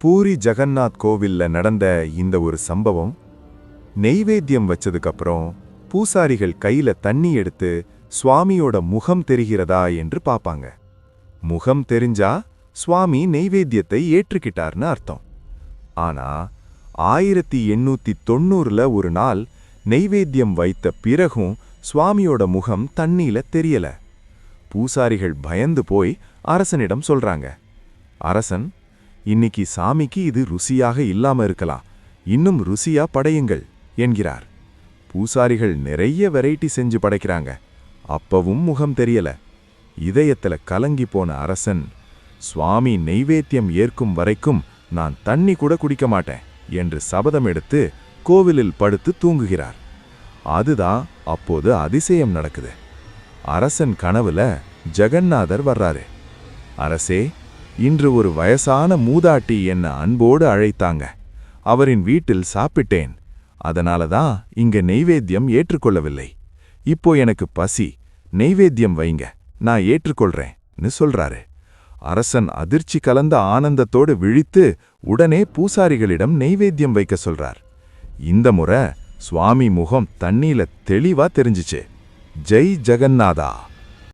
பூரி ஜெகந்நாத் கோவில்ல நடந்த இந்த ஒரு சம்பவம், நெய்வேத்தியம் வச்சதுக்கப்புறம் பூசாரிகள் கையில தண்ணி எடுத்து சுவாமியோட முகம் தெரிகிறதா என்று பாப்பாங்க. முகம் தெரிஞ்சா சுவாமி நெய்வேத்தியத்தை ஏற்றுக்கிட்டார்னு அர்த்தம். ஆனா 1890ல ஒரு நாள் நெய்வேத்தியம் வைத்த பிறகும் சுவாமியோட முகம் தண்ணியில தெரியல. பூசாரிகள் பயந்து போய் அரசனிடம் சொல்றாங்க. அரசன், இன்னைக்கு சாமிக்கு இது ருசியாக இல்லாம இருக்கலாம், இன்னும் ருசியா படையுங்கள் என்கிறார். பூசாரிகள் நிறைய வெரைட்டி செஞ்சு படைக்கிறாங்க. அப்பவும் முகம் தெரியல. இதயத்துல கலங்கி போன அரசன், சுவாமி நெய்வேத்தியம் ஏற்கும் வரைக்கும் நான் தண்ணி கூட குடிக்க மாட்டேன் என்று சபதம் எடுத்து கோவிலில் படுத்து தூங்குகிறார். அதுதான் அப்போது அதிசயம் நடக்குது. அரசன் கனவுல ஜெகந்நாதர் வர்றாரு. அரசே, இன்று ஒரு வயசான மூதாட்டி என்ன அன்போடு அழைத்தாங்க. அவரின் வீட்டில் சாப்பிட்டேன். அதனாலதான் இங்க நெய்வேத்தியம் ஏற்றுக்கொள்ளவில்லை. இப்போ எனக்கு பசி, நெய்வேத்தியம் வைங்க, நான் ஏற்றுக்கொள்றேன்னு சொல்றாரு. அரசன் அதிர்ச்சி கலந்த ஆனந்தத்தோடு விழித்து உடனே பூசாரிகளிடம் நெய்வேத்தியம் வைக்க சொல்றார். இந்த முறை சுவாமி முகம் தண்ணீல தெளிவா தெரிஞ்சிச்சு. ஜெய் ஜெகந்நாதா.